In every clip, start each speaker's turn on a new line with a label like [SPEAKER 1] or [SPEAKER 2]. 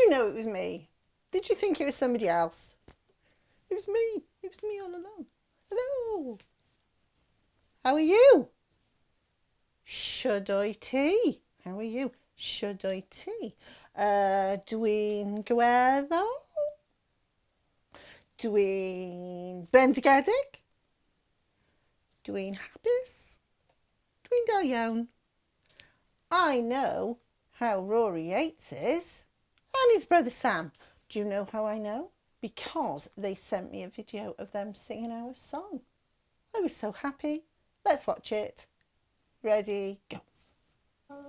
[SPEAKER 1] you know it was me? Did you think it was somebody else? It was me. It was me all along. Hello. How are you? Should I tea? How are you? Should I tea? Dwi'n gweddol? Dwi'n bendigedig? Dwi'n hapus? Dwi'n da iawn. I know how Rory Yates is and his brother Sam. Do you know how I know? Because they sent me a video of them singing our song. I was so happy. Let's watch it. Ready, go.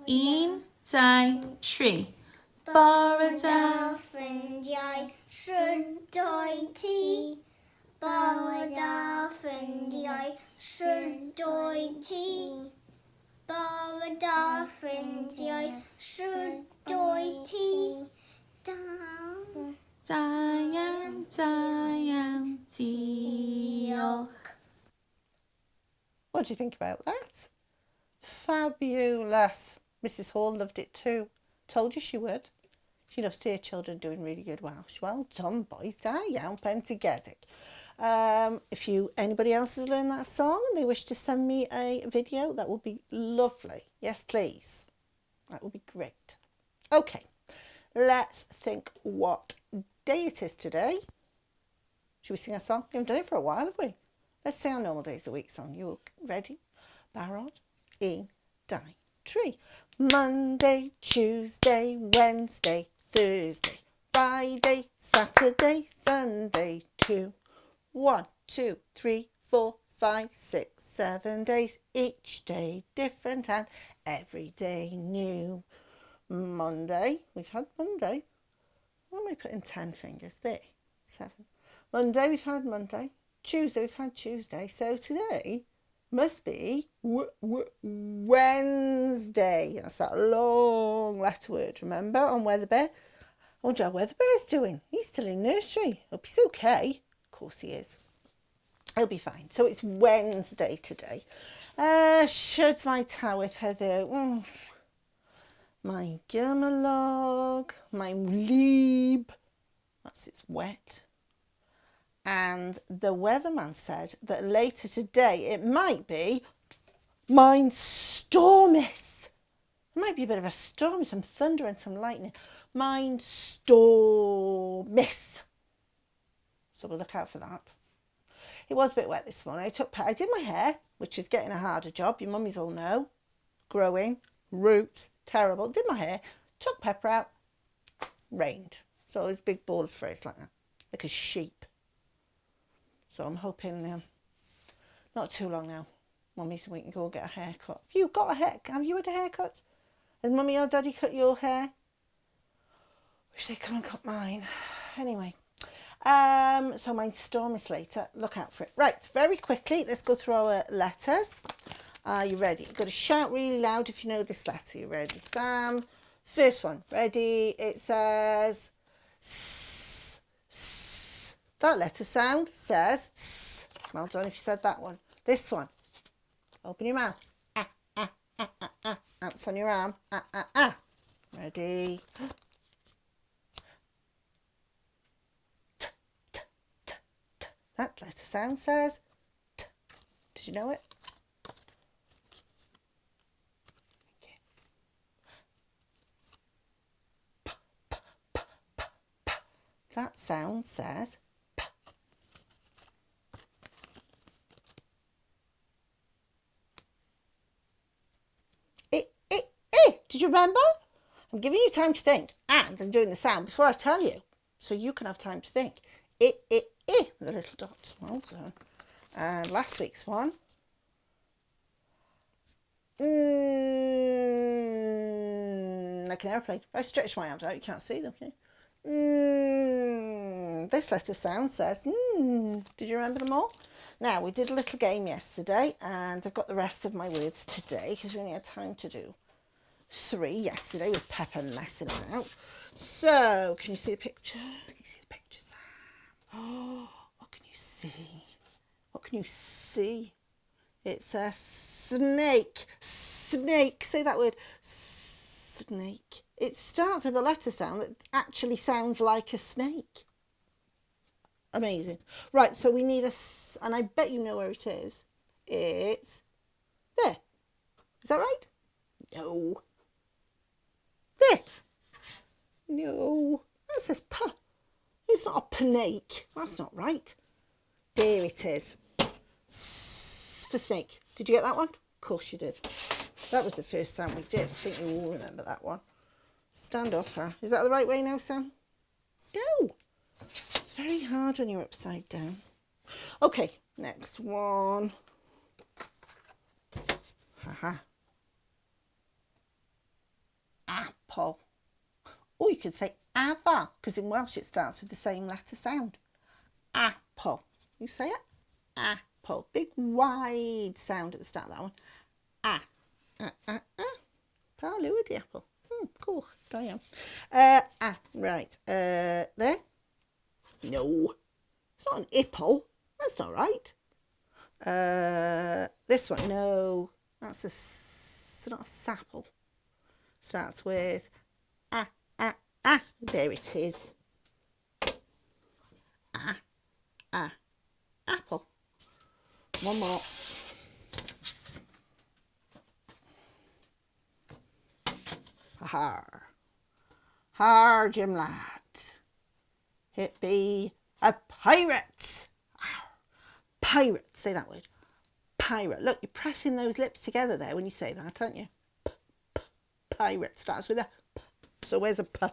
[SPEAKER 2] 1, 2, 3. Bore da
[SPEAKER 3] ffrindiau, shwd ti? Bore da ffrindiau, shwd ti? Bore da ffrindiau, shwd ti?
[SPEAKER 2] da iawn, diolch.
[SPEAKER 1] What do you think about that? Fabulous. Mrs. Hall loved it too. Told you she would. She loves to hear children doing really good Welsh. Well done, boys. Da iawn, bendigedig. If anybody else has learned that song and they wish to send me a video, that would be lovely. Yes, please. That would be great. Okay, let's think what day it is today. Should we sing a song? We haven't done it for a while, have we? Let's sing our normal days of the week song. You all ready? Barod, 1, 2, 3. Monday, Tuesday, Wednesday, Thursday, Friday, Saturday, Sunday, 2. 1, 2, 3, 4, 5, 6, 7 days. Each day different and every day new. Monday, we've had Monday. What am I putting 10 fingers? There, 7. Monday, we've had Monday. Tuesday, we've had Tuesday. So today must be Wednesday. That's that long letter word, remember, on Weather Bear. I wonder how Weather Bear's doing. He's still in nursery. Hope he's okay. Of course he is. He'll be fine. So it's Wednesday today. Should my tywydd heddiw? My gymylog, my wlyb. It's wet. And the weatherman said that later today it might be mae'n stormys. It might be a bit of a storm, some thunder and some lightning. Mae'n stormys. So we'll look out for that. It was a bit wet this morning. I did my hair, which is getting a harder job. Your mummies all know. Growing, roots, terrible. Did my hair, took Pepper out, rained. So it was a big ball of frizz like that, like a sheep. So I'm hoping not too long now, Mummy, so we can go and get a haircut. Have you got a haircut? Have you had a haircut? Has Mummy or Daddy cut your hair? Wish they'd come and cut mine. Anyway, so mine's stormys later. Look out for it. Right, very quickly, let's go through our letters. Are you ready? You've got to shout really loud if you know this letter. You ready, Sam? First one. Ready? It says S. S. That letter sound says S. Well done if you said that one. This one. Open your mouth. Ah, ah, ah, ah, ah. That's on your arm. Ah, ah, ah. Ready? T, t, t, t. That letter sound says T. Did you know it? That sound says P. Did you remember? I'm giving you time to think, and I'm doing the sound before I tell you, so you can have time to think. With a little dot. Well done. And last week's one. Like an airplane. If I stretch my arms out, you can't see them, can you? This letter sound says Did you remember them all? Now, we did a little game yesterday, and I've got the rest of my words today because we only had time to do 3 yesterday with Pepper messing about. So, can you see the picture? Can you see the picture, Sam? Oh, what can you see? What can you see? It's a snake. Snake. Say that word. snake. It starts with a letter sound that actually sounds like a snake. Amazing. Right, so we need and I bet you know where it is. It's there. Is that right? No. There. No. That says P. It's not a snake. That's not right. There it is. S for snake. Did you get that one? Of course you did. That was the first sound we did. I think you all remember that one. Stand up. Huh? Is that the right way now, Sam? No. It's very hard when you're upside down. Okay, next one. Haha. Apple. Or you could say ava, because in Welsh it starts with the same letter sound. Apple. You say it? Apple. Big wide sound at the start of that one. Ah. Parlou with the apple. Cool. I am. Right. There? No. It's not an ipple. That's not right. This one. No. That's it's not a sapple. Starts with there it is. Apple. One more. Har, Jim lad. It be a pirate. Pirate. Say that word. Pirate. Look, you're pressing those lips together there when you say that, aren't you? Pirate starts with a P. So where's a P?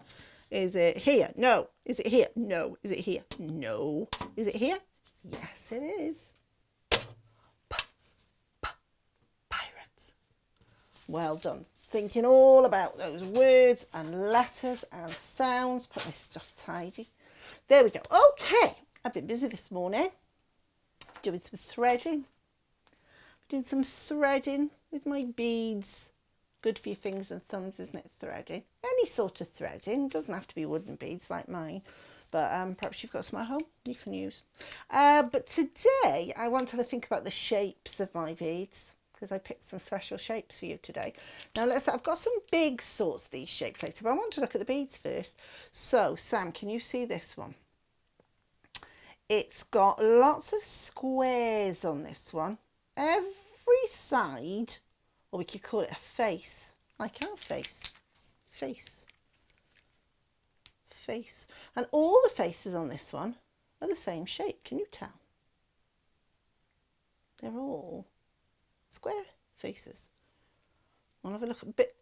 [SPEAKER 1] Is it here? No. Is it here? No. Is it here? No. Is it here? Yes, it is. Pirates. Well done. Thinking all about those words and letters and sounds. Put my stuff tidy. There we go. Okay. I've been busy this morning doing some threading. Doing some threading with my beads. Good for your fingers and thumbs, isn't it, threading? Any sort of threading. Doesn't have to be wooden beads like mine. But perhaps you've got some at home you can use. But today I want to have a think about the shapes of my beads, because I picked some special shapes for you today. Now I've got some big sorts of these shapes later, but I want to look at the beads first. So Sam, can you see this one? It's got lots of squares on this one. Every side, or we could call it a face, like our face. Face. And all the faces on this one are the same shape. Can you tell? They're all square faces. I'll have a look, a bit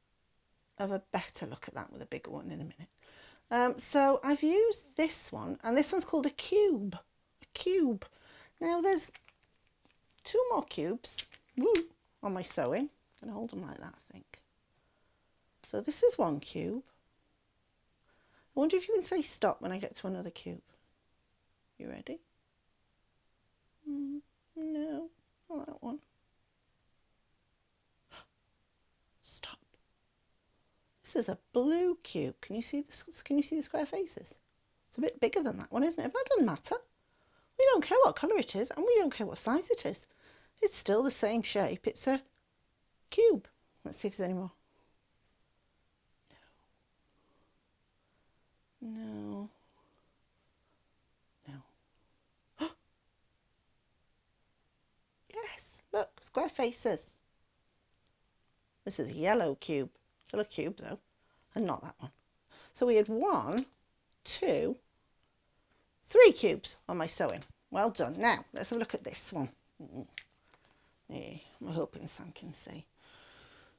[SPEAKER 1] of a better look at that with a bigger one in a minute. So I've used this one, and this one's called a cube. A cube. Now there's 2 more cubes on my sewing. I'm going to hold them like that, I think. So this is 1 cube. I wonder if you can say stop when I get to another cube. You ready? No, not that one. Stop. This is a blue cube. Can you see this? Can you see the square faces? It's a bit bigger than that one, isn't it? But that doesn't matter. We don't care what colour it is, and we don't care what size it is. It's still the same shape. It's a cube. Let's see if there's any more. No. Yes, look, square faces. This is a yellow cube. Still a cube though, and not that one. So we had 1, 2, 3 cubes on my sewing. Well done. Now let's have a look at this one. Yeah, I'm hoping Sam can see.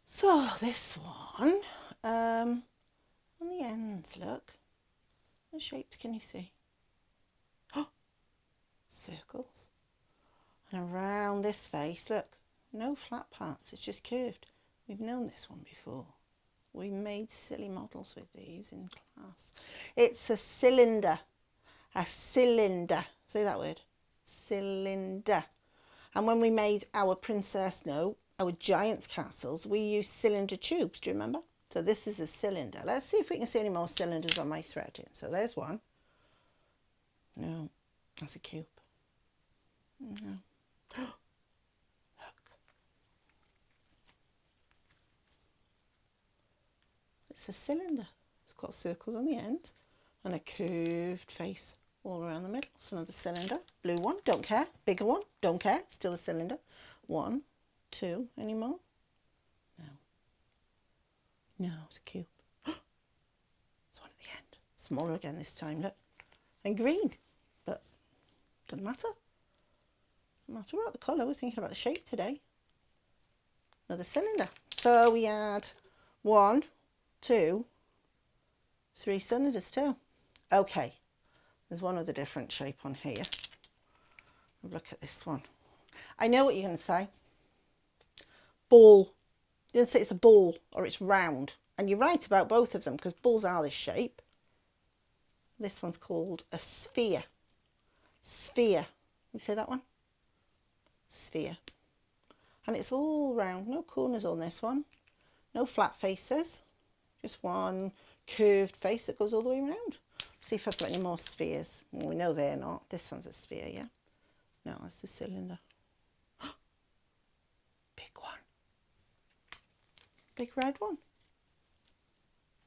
[SPEAKER 1] So this one, on the ends, look. What shapes can you see? Oh, circles. And around this face, look, no flat parts, it's just curved. We've known this one before. We made silly models with these in class. It's a cylinder. A cylinder. Say that word. Cylinder. And when we made our our giant's castles, we used cylinder tubes, do you remember? So this is a cylinder. Let's see if we can see any more cylinders on my threading. So there's one. No, that's a cube. No. Look. It's a cylinder. It's got circles on the end and a curved face all around the middle. It's another cylinder. Blue one, don't care. Bigger one, don't care. Still a cylinder. 1, 2, any more? No. No, it's a cube. It's one at the end. Smaller again this time, look. And green, but doesn't matter. Doesn't matter about the colour. We're thinking about the shape today. Another cylinder. So we had 1, 2, 3 cylinders too. Okay, there's one other different shape on here. Look at this one. I know what you're going to say. Ball. You're going to say it's a ball or it's round. And you're right about both of them because balls are this shape. This one's called a sphere. Sphere. You say that one? Sphere. And it's all round. No corners on this one. No flat faces. Just one curved face that goes all the way around. See if I've got any more spheres. Well, we know they're not. This one's a sphere, yeah? No, that's a cylinder. Big one. Big red one.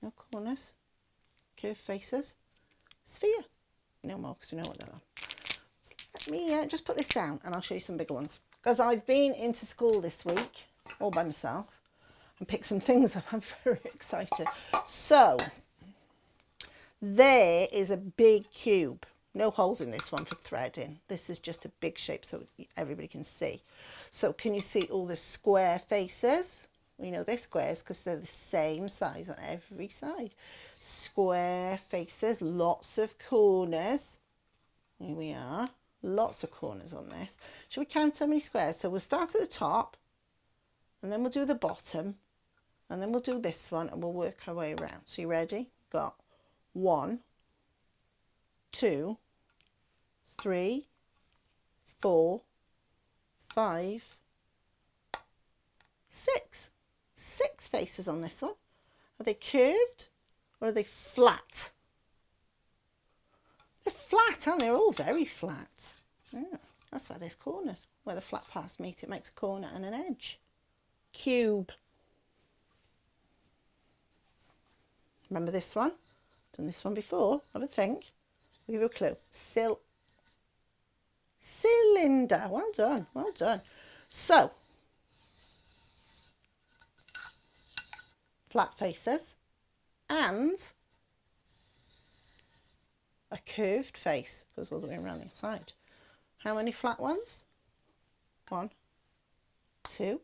[SPEAKER 1] No corners. Curved faces. Sphere. No more because we know what they are. Let me just put this down and I'll show you some bigger ones. Because I've been into school this week all by myself and picked some things up. I'm very excited. So, there is a big cube. No holes in this one for threading. This is just a big shape so everybody can see. So can you see all the square faces? We know they're squares because they're the same size on every side. Square faces, lots of corners. Here we are. Lots of corners on this. Shall we count how many squares? So we'll start at the top and then we'll do the bottom and then we'll do this one and we'll work our way around. So you ready? Got 1, 2, 3, 4, 5, 6. 6 faces on this one. Are they curved or are they flat? They're flat, aren't they? They're all very flat. Yeah, that's why there's corners. Where the flat parts meet, it makes a corner and an edge. Cube. Remember this one? Done this one before. Have a think. I'll give you a clue. Cylinder. Well done. Well done. So, flat faces and a curved face goes all the way around the inside. How many flat ones? 1, 2.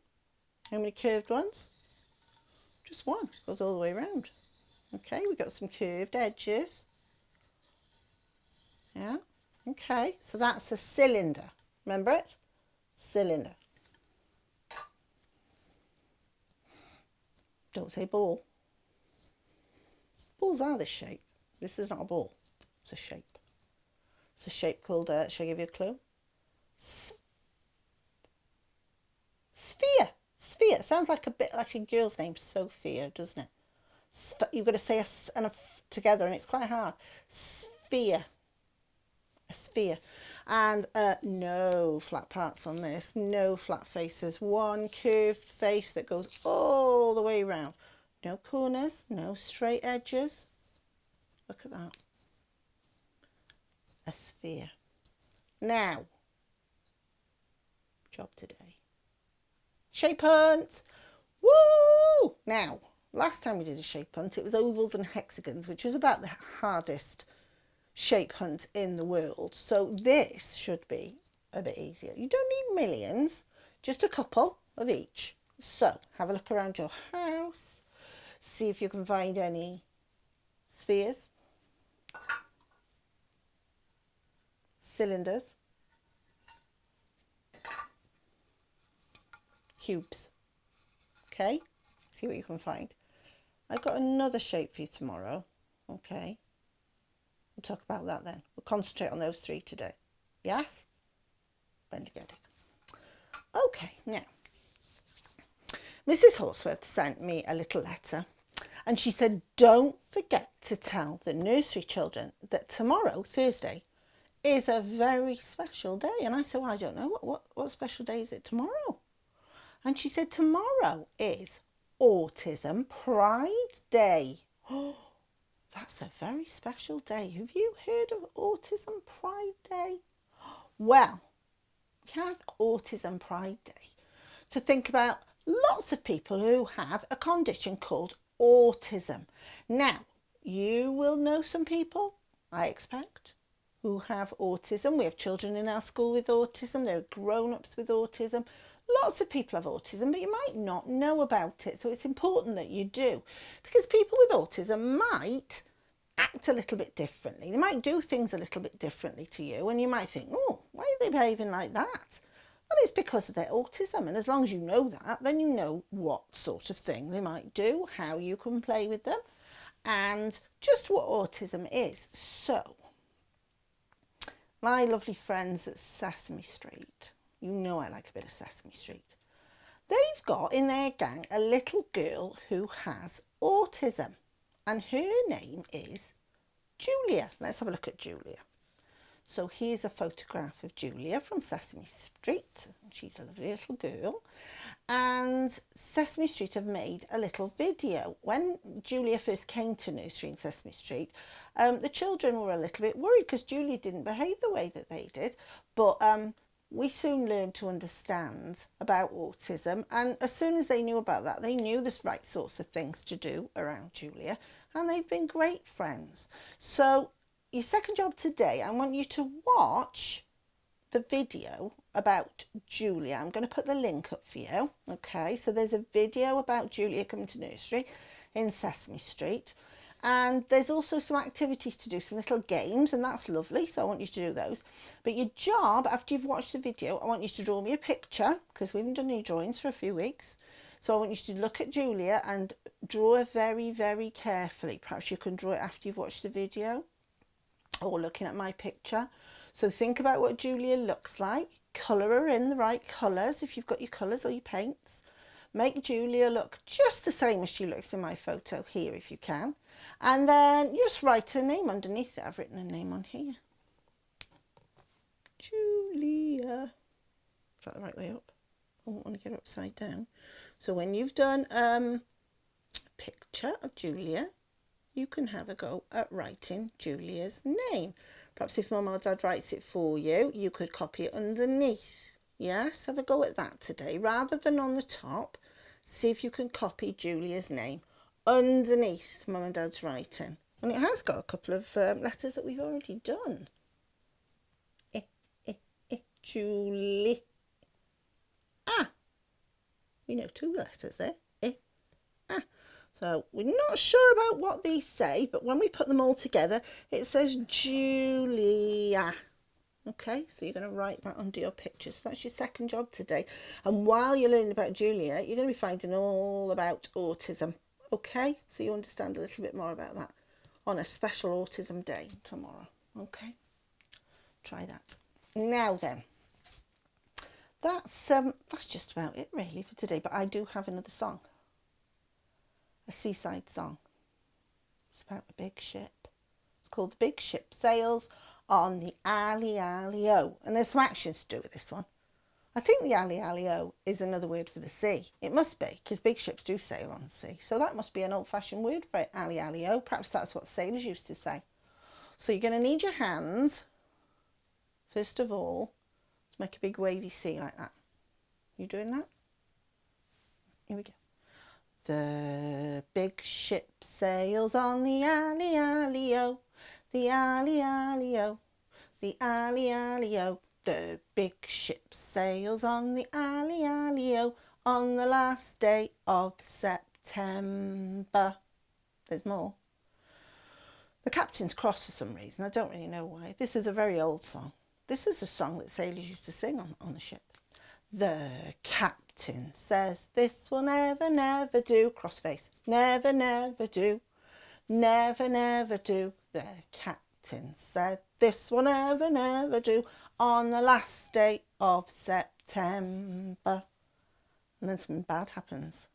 [SPEAKER 1] How many curved ones? Just one. Goes all the way around. Okay, we've got some curved edges. Yeah. Okay, so that's a cylinder. Remember it? Cylinder. Don't say ball. Balls are this shape. This is not a ball. It's a shape. It's a shape called, shall I give you a clue? Sphere. Sphere. Sounds like a bit like a girl's name, Sophia, doesn't it? You've got to say a s and a f together and it's quite hard. Sphere. A sphere. And no flat parts on this. No flat faces. One curved face that goes all the way around. No corners. No straight edges. Look at that. A sphere. Now, job today. Shape hunt. Woo! Now, last time we did a shape hunt, it was ovals and hexagons, which was about the hardest shape hunt in the world. So this should be a bit easier. You don't need millions, just a couple of each. So have a look around your house, see if you can find any spheres, cylinders, cubes. Okay, see what you can find. I've got another shape for you tomorrow. Okay, we'll talk about that then. We'll concentrate on those 3 today. Yes? Bendigedig. Okay, now, Mrs. Horsworth sent me a little letter and she said, don't forget to tell the nursery children that tomorrow, Thursday, is a very special day. And I said, well, I don't know. What special day is it tomorrow? And she said, tomorrow is Autism Pride Day. Oh, that's a very special day. Have you heard of Autism Pride Day? Well, we have Autism Pride Day to think about lots of people who have a condition called autism. Now, you will know some people, I expect, who have autism. We have children in our school with autism. There are grown-ups with autism. Lots of people have autism, but you might not know about it. So it's important that you do, because people with autism might act a little bit differently. They might do things a little bit differently to you, and you might think, oh, why are they behaving like that? Well, it's because of their autism, and as long as you know that, then you know what sort of thing they might do, how you can play with them, and just what autism is. So, my lovely friends at Sesame Street, you know I like a bit of Sesame Street, they've got in their gang a little girl who has autism, and her name is Julia. Let's have a look at Julia. So here's a photograph of Julia from Sesame Street. She's a lovely little girl. And Sesame Street have made a little video. When Julia first came to nursery in Sesame Street, the children were a little bit worried because Julia didn't behave the way that they did. But we soon learned to understand about autism. And as soon as they knew about that, they knew the right sorts of things to do around Julia. And they've been great friends. So your second job today, I want you to watch the video about Julia. I'm going to put the link up for you. Okay, so there's a video about Julia coming to nursery in Sesame Street. And there's also some activities to do, some little games, and that's lovely. So I want you to do those. But your job, after you've watched the video, I want you to draw me a picture, because we haven't done any drawings for a few weeks. So I want you to look at Julia and draw her very, very carefully. Perhaps you can draw it after you've watched the video, or looking at my picture. So think about what Julia looks like. Colour her in the right colours if you've got your colours or your paints. Make Julia look just the same as she looks in my photo here if you can. And then just write her name underneath it. I've written her name on here. Julia. Is that the right way up? I don't want to get her upside down. So when you've done a picture of Julia, you can have a go at writing Julia's name. Perhaps if Mum or Dad writes it for you, you could copy it underneath. Yes, have a go at that today. Rather than on the top, see if you can copy Julia's name underneath Mum and Dad's writing. And it has got a couple of letters that we've already done. Julie. Ah, we know two letters there. So we're not sure about what these say, but when we put them all together, it says Julia. Okay, so you're going to write that under your picture. So that's your second job today. And while you're learning about Julia, you're going to be finding all about autism. Okay, so you understand a little bit more about that on a special autism day tomorrow. Okay, try that. Now then, that's just about it really for today. But I do have another song. A seaside song. It's about a big ship. It's called The Big Ship Sails on the Ali Ali O. And there's some actions to do with this one. I think the Ali Ali O is another word for the sea. It must be, because big ships do sail on the sea. So that must be an old-fashioned word for it, Ali Ali O. Perhaps that's what sailors used to say. So you're going to need your hands, first of all, to make a big wavy sea like that. You doing that? Here we go. The big ship sails on the Ali Ali O, the Ali Ali O, the Ali Ali O. The big ship sails on the Ali Ali O on the last day of September. There's more. The captain's cross for some reason. I don't really know why. This is a very old song. This is a song that sailors used to sing on the ship. The captain says this will never, never do. Crossface. Never, never do. Never, never do. The captain said this will never, never do on the last day of September. And then something bad happens.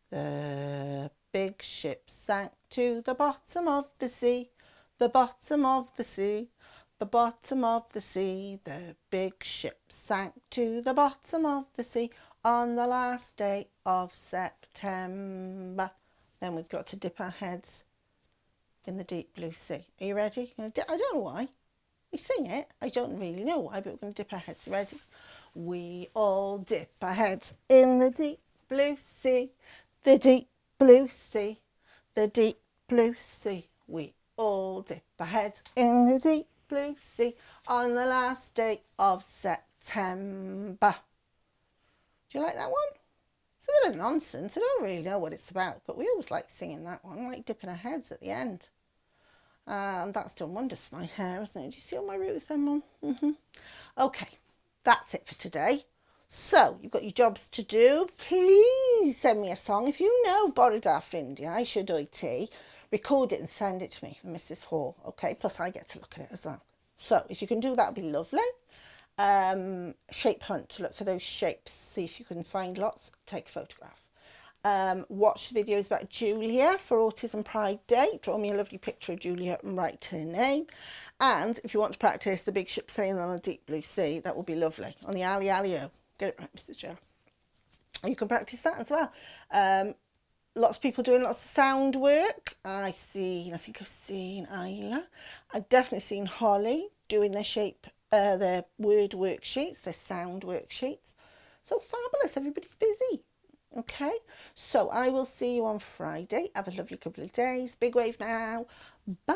[SPEAKER 1] The big ship sank to the bottom of the sea. The bottom of the sea. The bottom of the sea, the big ship sank to the bottom of the sea on the last day of September. September. Then we've got to dip our heads in the deep blue sea. Are you ready? I don't know why. We sing it. I don't really know why, but we're going to dip our heads. Ready? We all dip our heads in the deep blue sea. The deep blue sea. The deep blue sea. We all dip our heads in the deep blue sea on the last day of September. Do you like that one? It's a bit of nonsense. I don't really know what it's about, but we always like singing that one, like dipping our heads at the end. And that's done wonders for my hair, hasn't it? Do you see all my roots then, Mum? Okay, that's it for today. So, you've got your jobs to do. Please send me a song. If you know Borada Ffrindiau, I should IT, record it and send it to me for Mrs. Hall. Okay, plus I get to look at it as well. So, if you can do that, it'd be lovely. Shape hunt to look for those shapes, see if you can find lots, take a photograph. Watch the videos about Julia for Autism Pride Day. Draw me a lovely picture of Julia and write her name. And if you want to practice the big ship sailing on a deep blue sea, that will be lovely. On the Ali Ali-O. Get it right, Mrs. Joe. You can practice that as well. Lots of people doing lots of sound work. I think I've seen Isla. I've definitely seen Holly doing their word worksheets, their sound worksheets. So fabulous, everybody's busy. Okay, so I will see you on Friday. Have a lovely couple of days. Big wave now. Bye.